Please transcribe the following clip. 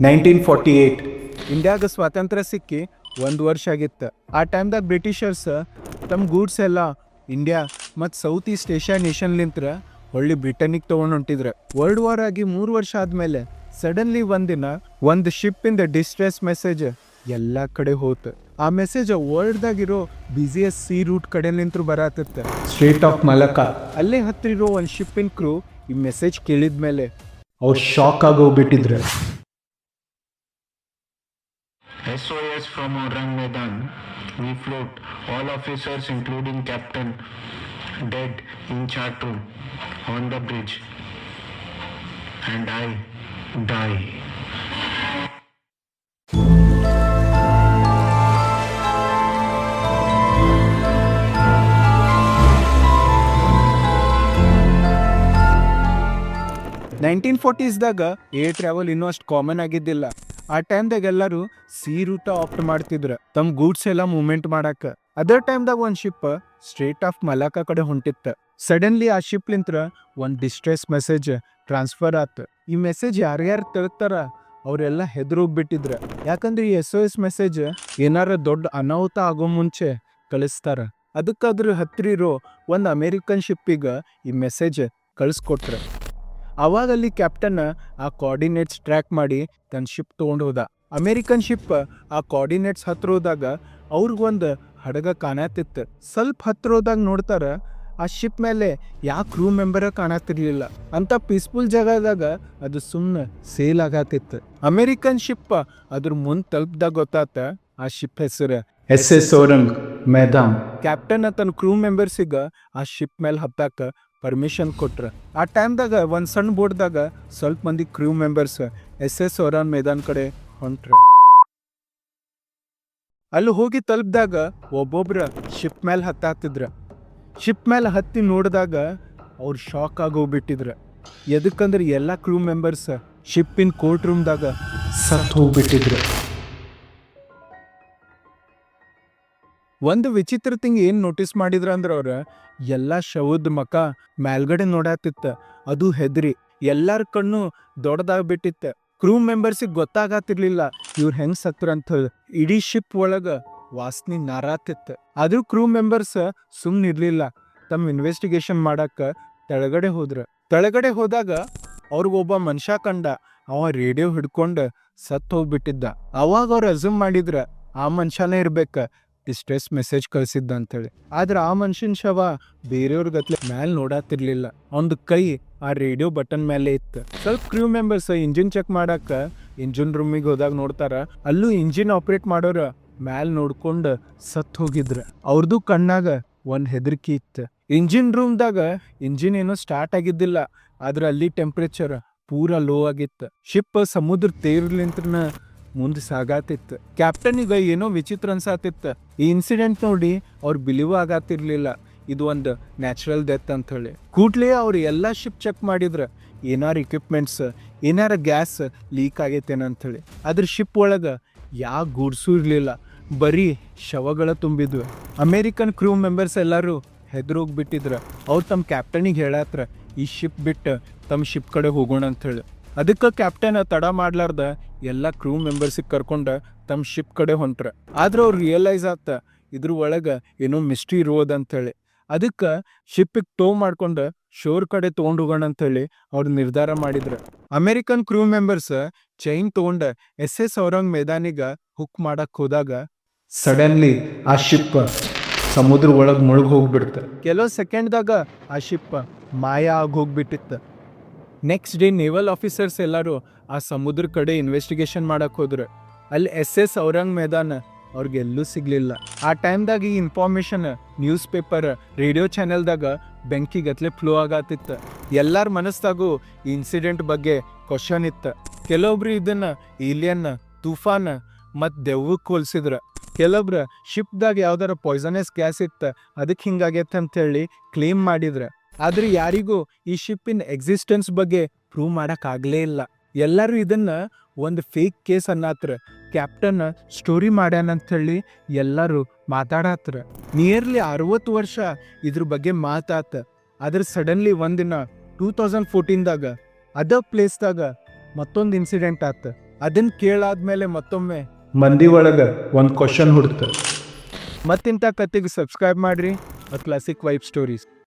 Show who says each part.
Speaker 1: 1948 ಇಂಡಿಯಾಗ ಸ್ವಾತಂತ್ರ್ಯ ಸಿಕ್ಕಿ 1 ವರ್ಷ ಆಗಿತ್ತು. ಆ ಟೈಮ್ದಾಗ ಬ್ರಿಟಿಷರ್ಸ್ ತಮ್ಮ ಗೂಡ್ಸ್ ಎಲ್ಲ ಇಂಡಿಯಾ ಮತ್ತು ಸೌತ್ ಈಸ್ಟ್ ಏಷ್ಯಾ ನೇಷನ್ಲಿಂತ್ರ ಹೊಳ್ಳಿ ಬ್ರಿಟನ್ನಿಗೆ ತೊಗೊಂಡು ಹೊಂಟಿದ್ರು. ವರ್ಲ್ಡ್ ವಾರ್ ಆಗಿ 3 ವರ್ಷ ಆದಮೇಲೆ ಸಡನ್ಲಿ ಒಂದಿನ ಒಂದು ಶಿಪ್ಪಿಂದ ಡಿಸ್ಟ್ರೆಸ್ ಮೆಸೇಜ್ ಎಲ್ಲ ಕಡೆ ಹೋತು. ಆ ಮೆಸೇಜ್ ವರ್ಲ್ಡ್ದಾಗಿರೋ ಬಿಸಿಯೆಸ್ಟ್ ಸೀ ರೂಟ್ ಕಡೆಲಿಂತ್ರ ಬರತ್ತಿತ್ತು, ಸ್ಟ್ರೇಟ್ ಆಫ್ ಮಲಕಾ. ಅಲ್ಲೇ ಹತ್ತಿರೋ ಒಂದು ಶಿಪ್ಪಿನ ಕ್ರೂ ಈ ಮೆಸೇಜ್ ಕೇಳಿದ್ಮೇಲೆ ಅವ್ರು ಶಾಕ್ ಆಗೋಗ್ಬಿಟ್ಟಿದ್ರು.
Speaker 2: SOS from Orang Medan. We float. All officers including captain dead in chat room on the bridge. And I die.
Speaker 1: Nineteen ಫೋರ್ಟೀಸ್ದಾಗ ಏರ್ ಟ್ರಾವೆಲ್ ಇನ್ನೂ ಅಷ್ಟು ಕಾಮನ್ ಆಗಿದ್ದಿಲ್ಲ. ಆ ಟೈಮ್ದಾಗ ಎಲ್ಲರೂ ಸೀ ರೂಟ ಆಪ್ಟ್ ಮಾಡ್ತಿದ್ರು ತಮ್ಮ ಗೂಡ್ಸ್ ಎಲ್ಲ ಮೂವ್ಮೆಂಟ್ ಮಾಡಾಕ. ಅದರ್ ಟೈಮ್ದಾಗ ಒಂದು ಶಿಪ್ ಸ್ಟ್ರೇಟ್ ಆಫ್ ಮಲಾಕಾ ಕಡೆ ಹೊಂಟಿತ್ತು. ಸಡನ್ಲಿ ಆ ಶಿಪ್ಲಿಂತ್ರ ಒಂದು ಡಿಸ್ಟ್ರೆಸ್ ಮೆಸೇಜ್ ಟ್ರಾನ್ಸ್ಫರ್ ಆತು. ಈ ಮೆಸೇಜ್ ಯಾರ್ಯಾರು ತಿಳ್ತಾರ ಅವರೆಲ್ಲ ಹೆದರೋಗ್ಬಿಟ್ಟಿದ್ರು. ಯಾಕಂದ್ರೆ ಈ SOS ಮೆಸೇಜ್ ಏನಾರ ದೊಡ್ಡ ಅನಾಹುತ ಆಗೋ ಮುಂಚೆ ಕಳಿಸ್ತಾರ. ಅದಕ್ಕಾದ್ರೂ ಹತ್ತಿರೋ ಒಂದು ಅಮೇರಿಕನ್ ಶಿಪ್ಪಿಗೆ ಈ ಮೆಸೇಜ್ ಕಳಿಸ್ಕೊಟ್ರು. ಅವಾಗ ಅಲ್ಲಿ ಕ್ಯಾಪ್ಟನ್ ಆ ಕೋಆರ್ಡಿನೇಟ್ಸ್ ಟ್ರ್ಯಾಕ್ ಮಾಡಿ ತನ್ನ ಶಿಪ್ ತೊಗೊಂಡು ಹೋದ. ಅಮೇರಿಕನ್ ಶಿಪ್ ಆ ಕೋಆರ್ಡಿನೇಟ್ಸ್ ಹತ್ರ ಹೋದಾಗ ಅವ್ರಿಗೊಂದು ಹಡಗ ಕಾಣತಿತ್ತು. ಸ್ವಲ್ಪ ಹತ್ರ ಹೋದಾಗ ನೋಡ್ತಾರ ಆ ಶಿಪ್ ಮೇಲೆ ಯಾವ ಕ್ರೂ ಮೆಂಬರ ಕಾಣತಿರ್ಲಿಲ್ಲ. ಅಂತ ಪೀಸ್ಫುಲ್ ಜಾಗದಾಗ ಅದು ಸುಮ್ಮನೆ ಸೇಲ್ ಆಗತ್ತಿತ್ತು. ಅಮೇರಿಕನ್ ಶಿಪ್ ಅದ್ರ ಮುಂದೆ ತಲುಪ್ದಾಗ ಗೊತ್ತಾತ ಆ ಶಿಪ್ ಹೆಸರು
Speaker 3: SS ಔರಂಗ್ ಮೇದಾನ್.
Speaker 1: ಕ್ಯಾಪ್ಟನ್ ತನ್ನ ಕ್ರೂ ಮೆಂಬರ್ಸಿಗೆ ಆ ಶಿಪ್ ಮೇಲೆ ಹತ್ತಾಕ ಪರ್ಮಿಷನ್ ಕೊಟ್ರ. ಆ ಟೈಮ್ದಾಗ ಒಂದು ಸಣ್ಣ ಬೋಟ್ದಾಗ ಸ್ವಲ್ಪ ಮಂದಿ ಕ್ರೂ ಮೆಂಬರ್ಸ್ SS ಔರಂಗ್ ಮೇದಾನ್ ಕಡೆ ಹೊಂಟ್ರ. ಅಲ್ಲಿ ಹೋಗಿ ತಲುಪಿದಾಗ ಒಬ್ಬೊಬ್ರ ಶಿಪ್ ಮೇಲೆ ಹತ್ತಾತಿದ್ರ. ಶಿಪ್ ಮೇಲೆ ಹತ್ತಿ ನೋಡಿದಾಗ ಅವ್ರು ಶಾಕ್ ಆಗೋಗ್ಬಿಟ್ಟಿದ್ರ. ಎದಕ್ಕಂದ್ರೆ ಎಲ್ಲ ಕ್ರೂ ಮೆಂಬರ್ಸ್ ಶಿಪ್ಪಿನ ಕೋರ್ಟ್ ರೂಮ್ದಾಗ ಸತ್ತು ಹೋಗ್ಬಿಟ್ಟಿದ್ರು. ಒಂದು ವಿಚಿತ್ರ ಥಿಂಗ್ ಏನು ನೋಟಿಸ್ ಮಾಡಿದ್ರ ಅಂದ್ರೆ ಅವ್ರ ಎಲ್ಲ ಶವದ ಮಕ ಮೇಲ್ಗಡೆ ನೋಡತ್ತಿತ್ತ. ಅದು ಹೆದ್ರಿ ಎಲ್ಲರ ಕಣ್ಣು ದೊಡ್ಡದಾಗ್ಬಿಟ್ಟಿತ್ತ. ಕ್ರೂ ಮೆಂಬರ್ಸಿಗೆ ಗೊತ್ತಾಗತ್ತಿರ್ಲಿಲ್ಲ ಇವ್ರು ಹೆಂಗ್ ಸತ್ರ ಅಂತ. ಇಡೀ ಶಿಪ್ ಒಳಗ ವಾಸನೆ ನಾರಾತಿತ್ತು. ಆದ್ರೂ ಕ್ರೂ ಮೆಂಬರ್ಸ್ ಸುಮ್ಮನಿರ್ಲಿಲ್ಲ. ತಮ್ಮ ಇನ್ವೆಸ್ಟಿಗೇಷನ್ ಮಾಡಕ್ಕ ತೆಳಗಡೆ ಹೋದ್ರ. ತೆಳಗಡೆ ಹೋದಾಗ ಅವ್ರಿಗೊಬ್ಬ ಮನುಷ್ಯ ಕಂಡ. ಅವ ರೇಡಿಯೋ ಹಿಡ್ಕೊಂಡು ಸತ್ತು ಹೋಗ್ಬಿಟ್ಟಿದ್ದ. ಅವಾಗ ಅವ್ರು ಅಸ್ಯೂಮ್ ಮಾಡಿದ್ರ ಆ ಮನುಷ್ಯನೇ ಇರ್ಬೇಕ ಡಿಸ್ಟ್ರೆಸ್ ಮೆಸೇಜ್ ಕಳ್ಸಿದ್ದ ಅಂತೇಳಿ. ಆದ್ರೆ ಆ ಮನುಷ್ಯನ ಶವ ಬೇರೆಯವ್ರ ಗತ್ಲೆ ಮ್ಯಾಲೆ ನೋಡಾತಿರ್ಲಿಲ್ಲ. ಒಂದು ಕೈ ಆ ರೇಡಿಯೋ ಬಟನ್ ಮೇಲೆ ಇತ್ತು. ಸ್ವಲ್ಪ ಕ್ರೂ ಮೆಂಬರ್ಸ್ ಇಂಜಿನ್ ಚೆಕ್ ಮಾಡಾಕ ಇಂಜಿನ್ ರೂಮಿಗೆ ಹೋದಾಗ ನೋಡ್ತಾರ ಅಲ್ಲೂ ಇಂಜಿನ್ ಆಪರೇಟ್ ಮಾಡೋರ ಮ್ಯಾಲ್ ನೋಡ್ಕೊಂಡು ಸತ್ತು ಹೋಗಿದ್ರ. ಅವ್ರದ್ದು ಕಣ್ಣಾಗ ಒಂದು ಹೆದರಿಕೆ ಇತ್ತು. ಇಂಜಿನ್ ರೂಮ್ದಾಗ ಇಂಜಿನ್ ಏನೋ ಸ್ಟಾರ್ಟ್ ಆಗಿದ್ದಿಲ್ಲ. ಆದ್ರೆ ಅಲ್ಲಿ ಟೆಂಪ್ರೇಚರ್ ಪೂರಾ ಲೋ ಆಗಿತ್ತು. ಶಿಪ್ ಸಮುದ್ರ ತೀರ್ಲಿಂತ್ರನ ಮುಂದೆ ಸಾಗಾತಿತ್ತು. ಕ್ಯಾಪ್ಟನ್ಗ ಏನೋ ವಿಚಿತ್ರ ಅನ್ಸಾತಿತ್ತು. ಈ ಇನ್ಸಿಡೆಂಟ್ ನೋಡಿ ಅವ್ರು ಬಿಲೀವ್ ಆಗತ್ತಿರ್ಲಿಲ್ಲ ಇದು ಒಂದು ನ್ಯಾಚುರಲ್ ಡೆತ್ ಅಂತ ಹೇಳಿ. ಕೂಡ್ಲೇ ಅವ್ರು ಎಲ್ಲ ಶಿಪ್ ಚೆಕ್ ಮಾಡಿದ್ರ ಏನಾರ ಇಕ್ವಿಪ್ಮೆಂಟ್ಸ್ ಏನಾರ ಗ್ಯಾಸ್ ಲೀಕ್ ಆಗೈತೇನ ಅಂಥೇಳಿ. ಅದ್ರ ಶಿಪ್ ಒಳಗೆ ಯಾವ ಗೂಡ್ಸು ಇರಲಿಲ್ಲ, ಬರೀ ಶವಗಳ ತುಂಬಿದ್ವು. ಅಮೇರಿಕನ್ ಕ್ರೂ ಮೆಂಬರ್ಸ್ ಎಲ್ಲರೂ ಹೆದರೋಗ್ಬಿಟ್ಟಿದ್ರು. ಅವ್ರು ತಮ್ಮ ಕ್ಯಾಪ್ಟನಿಗೆ ಹೇಳತ್ರ ಈ ಶಿಪ್ ಬಿಟ್ಟು ತಮ್ಮ ಶಿಪ್ ಕಡೆ ಹೋಗೋಣ ಅಂಥೇಳಿ. ಅದಕ್ಕೆ ಕ್ಯಾಪ್ಟನ್ ತಡ ಮಾಡ್ಲಾರ್ದ ಎಲ್ಲ ಕ್ರೂ ಮೆಂಬರ್ಸಿಗೆ ಕರ್ಕೊಂಡು ತಮ್ಮ ಶಿಪ್ ಕಡೆ ಹೊಂಟ್ರ. ಆದ್ರೆ ಅವ್ರು ರಿಯಲೈಸ್ ಆತ ಇದ್ರ ಒಳಗೆ ಏನೋ ಮಿಸ್ಟ್ರಿ ಇರೋದಂಥೇಳಿ. ಅದಕ್ಕೆ ಶಿಪ್ಪಿಗೆ ಟೋ ಮಾಡ್ಕೊಂಡು ಶೋರ್ ಕಡೆ ತೊಗೊಂಡು ಹೋಗೋಣ ಅಂಥೇಳಿ ಅವ್ರು ನಿರ್ಧಾರ ಮಾಡಿದ್ರು. ಅಮೇರಿಕನ್ ಕ್ರೂ ಮೆಂಬರ್ಸ್ ಚೈನ್ ತೊಗೊಂಡು SS ಔರಂಗ್ ಮೇದಾನಿಗೆ ಹುಕ್ ಮಾಡಕ್ಕೆ ಹೋದಾಗ
Speaker 3: ಸಡನ್ಲಿ ಆ ಶಿಪ್ ಸಮುದ್ರ ಒಳಗೆ ಮುಳುಗಿ ಹೋಗ್ಬಿಡ್ತ.
Speaker 1: ಕೆಲವು ಸೆಕೆಂಡ್ದಾಗ ಆ ಶಿಪ್ ಮಾಯ ಆಗಿ ಹೋಗ್ಬಿಟ್ಟಿತ್ತು. ನೆಕ್ಸ್ಟ್ ಡೇ ನೇವಲ್ ಆಫೀಸರ್ಸ್ ಎಲ್ಲರೂ ಆ ಸಮುದ್ರ ಕಡೆ ಇನ್ವೆಸ್ಟಿಗೇಷನ್ ಮಾಡಕ್ಕೆ ಹೋದ್ರು. ಅಲ್ಲಿ SS ಔರಂಗ್ ಮೇದಾನ್ ಅವ್ರಿಗೆಲ್ಲೂ ಸಿಗ್ಲಿಲ್ಲ. ಆ ಟೈಮ್ದಾಗ ಈ ಇನ್ಫಾರ್ಮೇಶನ್ ನ್ಯೂಸ್ ಪೇಪರ್ ರೇಡಿಯೋ ಚಾನೆಲ್ದಾಗ ಬೆಂಕಿಗತ್ಲೆ ಫ್ಲೋ ಆಗತ್ತಿತ್ತು. ಎಲ್ಲರ ಮನಸ್ಸಾಗೂ ಈ ಇನ್ಸಿಡೆಂಟ್ ಬಗ್ಗೆ ಕ್ವಶನ್ ಇತ್ತು. ಕೆಲವೊಬ್ರು ಇದನ್ನ ಏಲಿಯನ್, ತೂಫಾನ್ ಮತ್ತು ದೆವ್ವಕ್ಕೆ ಹೋಲಿಸಿದ್ರ. ಕೆಲವೊಬ್ರು ಶಿಪ್ದಾಗ ಯಾವ್ದಾರ ಪಾಯ್ಸನಸ್ ಗ್ಯಾಸ್ ಇತ್ತು ಅದಕ್ಕೆ ಹಿಂಗಾಗೈತೆ ಅಂತೇಳಿ ಕ್ಲೇಮ್ ಮಾಡಿದ್ರ. ಆದ್ರೆ ಯಾರಿಗೂ ಈ ಶಿಪ್ಪಿನ ಎಕ್ಸಿಸ್ಟೆನ್ಸ್ ಬಗ್ಗೆ ಪ್ರೂವ್ ಮಾಡೋಕ್ಕಾಗಲೇ ಇಲ್ಲ. ಎಲ್ಲರೂ ಇದನ್ನ ಒಂದು ಫೇಕ್ ಕೇಸ್ ಅನ್ನತ್ರ. ಕ್ಯಾಪ್ಟನ್ ಸ್ಟೋರಿ ಮಾಡ್ಯಾನಂಥೇಳಿ ಎಲ್ಲರೂ ಮಾತಾಡತ್ರ. ನಿಯರ್ಲಿ 60 ವರ್ಷ ಇದ್ರ ಬಗ್ಗೆ ಮಾತಾತ. ಆದ್ರೆ ಸಡನ್ಲಿ ಒಂದಿನ 2014ದಾಗ ಅದ ಪ್ಲೇಸ್ದಾಗ ಮತ್ತೊಂದು ಇನ್ಸಿಡೆಂಟ್ ಆತ. ಅದನ್ನ ಕೇಳಾದ್ಮೇಲೆ ಮತ್ತೊಮ್ಮೆ
Speaker 3: ಮಂದಿ ಒಳಗೆ ಒಂದು ಕ್ವಶನ್ ಹುಡ್ತ.
Speaker 1: ಮತ್ತಿಂಥ ಕತೆಗೆ ಸಬ್ಸ್ಕ್ರೈಬ್ ಮಾಡ್ರಿ ಕ್ಲಾಸಿಕ್ ವೈಬ್ ಸ್ಟೋರೀಸ್.